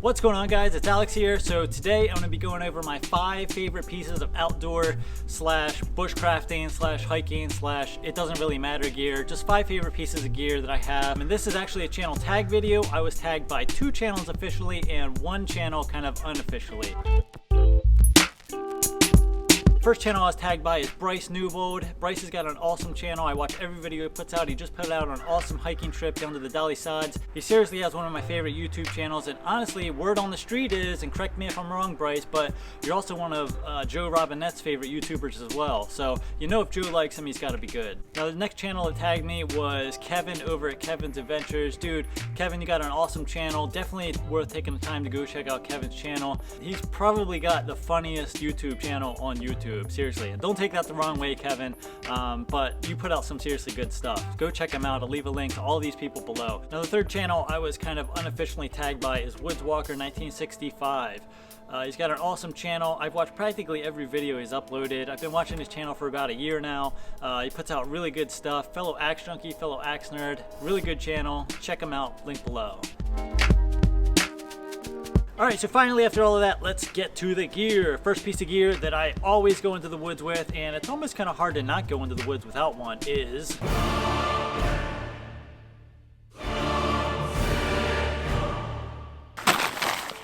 What's going on, guys? It's Alex here. So today I'm going to be going over my 5 favorite pieces of outdoor slash bushcrafting slash hiking slash it doesn't really matter gear. Just 5 favorite pieces of gear that I have. And this is actually a channel tag video. I was tagged by 2 channels officially and 1 channel kind of unofficially. First channel I was tagged by is Bryce Newbold. Bryce has got an awesome channel. I watch every video he puts out. He just put out an awesome hiking trip down to the Dolly Sides. He seriously has one of my favorite YouTube channels, and honestly, word on the street is, and correct me if I'm wrong, Bryce, but you're also one of Joe Robinette's favorite YouTubers as well. So you know if Joe likes him, he's got to be good. Now the next channel that tagged me was Kevin over at Kevin's Adventures. Dude, Kevin, you got an awesome channel. Definitely worth taking the time to go check out Kevin's channel. He's probably got the funniest YouTube channel on YouTube. Seriously, and don't take that the wrong way, Kevin, but you put out some seriously good stuff. Go check him out. I'll leave a link to all these people below. Now the third channel I was kind of unofficially tagged by is Woodswalker 1965. He's got an awesome channel. I've watched practically every video he's uploaded. I've been watching his channel for about a year now. He puts out really good stuff. Fellow axe junkie, fellow axe nerd. Really good channel. Check him out. Link below. Alright, so finally after all of that, let's get to the gear. First piece of gear that I always go into the woods with, and it's almost kind of hard to not go into the woods without one, is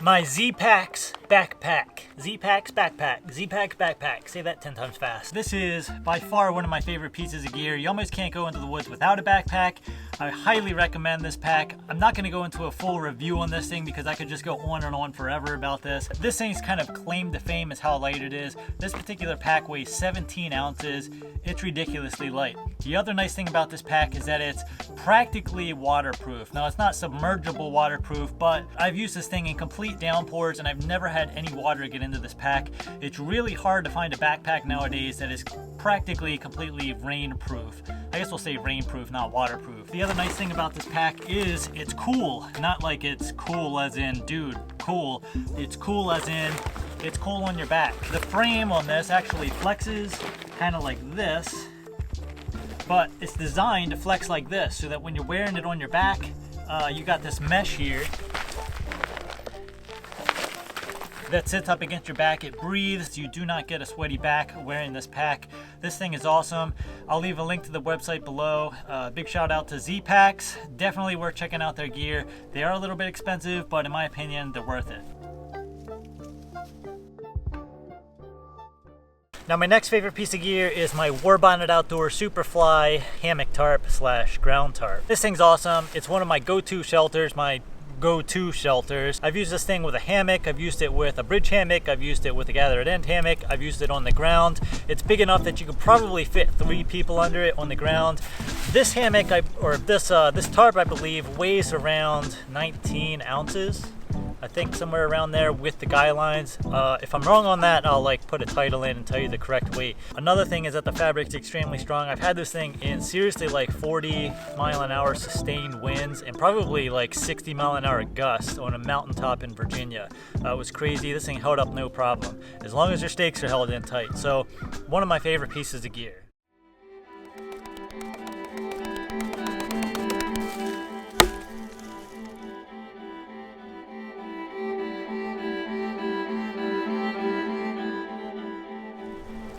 my Z-Packs backpack. Z-Packs backpack. Z-Packs backpack. Say that 10 times fast. This is by far one of my favorite pieces of gear. You almost can't go into the woods without a backpack. I highly recommend this pack. I'm not going to go into a full review on this thing because I could just go on and on forever about this. This thing's kind of claim to fame is how light it is. This particular pack weighs 17 ounces. It's ridiculously light. The other nice thing about this pack is that it's practically waterproof. Now, it's not submergible waterproof, but I've used this thing in complete downpours and I've never had any water get into this pack. It's really hard to find a backpack nowadays that is practically completely rainproof. I guess we'll say rainproof, not waterproof. The other nice thing about this pack is it's cool. Not like it's cool as in, dude, cool. It's cool as in, it's cool on your back. The frame on this actually flexes kind of like this, but it's designed to flex like this so that when you're wearing it on your back, you got this mesh here that sits up against your back. It breathes. You do not get a sweaty back wearing this pack. This thing is awesome. I'll leave a link to the website below. Big shout out to Z-Packs. Definitely worth checking out their gear. They are a little bit expensive, but in my opinion, they're worth it. Now my next favorite piece of gear is my Warbonnet Outdoor Superfly hammock tarp slash ground tarp. This thing's awesome. It's one of my go-to shelters, I've used this thing with a hammock, I've used it with a bridge hammock, I've used it with a gathered end hammock, I've used it on the ground. It's big enough that you could probably fit 3 people under it on the ground. This hammock, this tarp, I believe, weighs around 19 ounces. I think somewhere around there with the guidelines. If I'm wrong on that, I'll put a title in and tell you the correct weight. Another thing is that the fabric's extremely strong. I've had this thing in seriously 40 mile an hour sustained winds and probably 60 mile an hour gusts on a mountaintop in Virginia. It was crazy. This thing held up no problem, as long as your stakes are held in tight. So one of my favorite pieces of gear.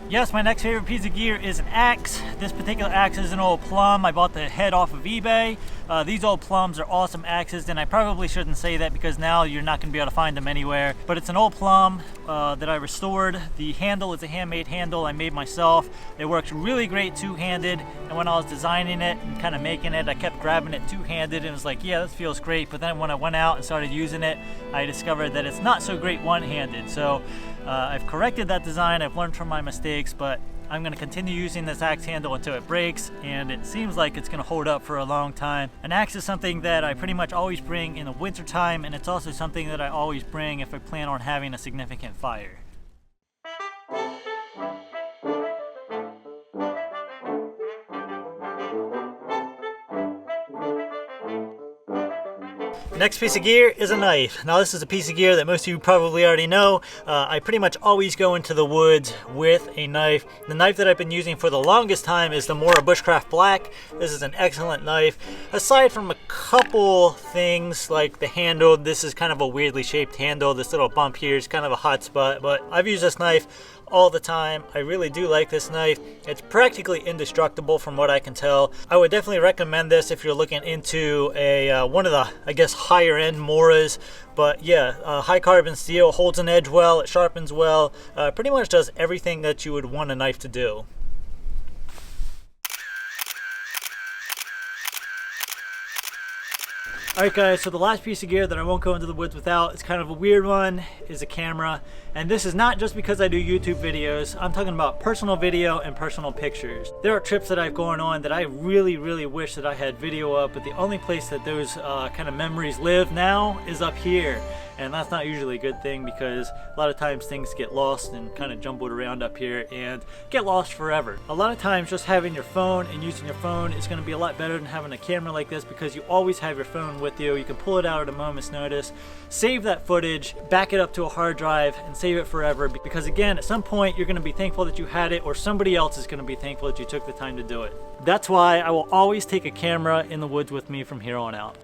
Yes, my next favorite piece of gear is an axe. This particular axe is an old plum. I bought the head off of eBay. These old plums are awesome axes, and I probably shouldn't say that because now you're not going to be able to find them anywhere. But it's an old plum that I restored. The handle is a handmade handle I made myself. It works really great two-handed, and when I was designing it and kind of making it, I kept grabbing it two-handed and it was like, yeah, this feels great. But then when I went out and started using it, I discovered that it's not so great one-handed. So I've corrected that design. I've learned from my mistakes, but I'm going to continue using this axe handle until it breaks, and it seems like it's going to hold up for a long time. An axe is something that I pretty much always bring in the winter time, and it's also something that I always bring if I plan on having a significant fire. Next piece of gear is a knife. Now this is a piece of gear that most of you probably already know. I pretty much always go into the woods with a knife. The knife that I've been using for the longest time is the Mora Bushcraft Black. This is an excellent knife. Aside from a couple things like the handle, this is kind of a weirdly shaped handle. This little bump here is kind of a hot spot, but I've used this knife all the time. I really do like this knife. It's practically indestructible from what I can tell. I would definitely recommend this if you're looking into a one of the, I guess, higher end Moras. But yeah, high carbon steel, holds an edge well, it sharpens well, pretty much does everything that you would want a knife to do. Alright guys, so the last piece of gear that I won't go into the woods without, it's kind of a weird one, is a camera. And this is not just because I do YouTube videos, I'm talking about personal video and personal pictures. There are trips that I've gone on that I really wish that I had video of, but the only place that those kind of memories live now is up here. And that's not usually a good thing because a lot of times things get lost and kind of jumbled around up here and get lost forever. A lot of times just having your phone and using your phone is going to be a lot better than having a camera like this because you always have your phone with you. You can pull it out at a moment's notice, save that footage, back it up to a hard drive and save it forever, because again, at some point you're going to be thankful that you had it, or somebody else is going to be thankful that you took the time to do it. That's why I will always take a camera in the woods with me from here on out.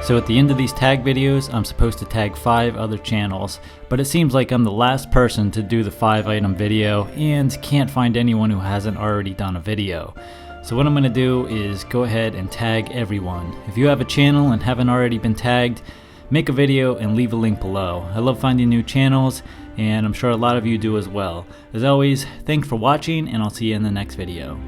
So at the end of these tag videos, I'm supposed to tag 5 other channels, but it seems like I'm the last person to do the 5-item video and can't find anyone who hasn't already done a video. So what I'm going to do is go ahead and tag everyone. If you have a channel and haven't already been tagged, make a video and leave a link below. I love finding new channels, and I'm sure a lot of you do as well. As always, thanks for watching, and I'll see you in the next video.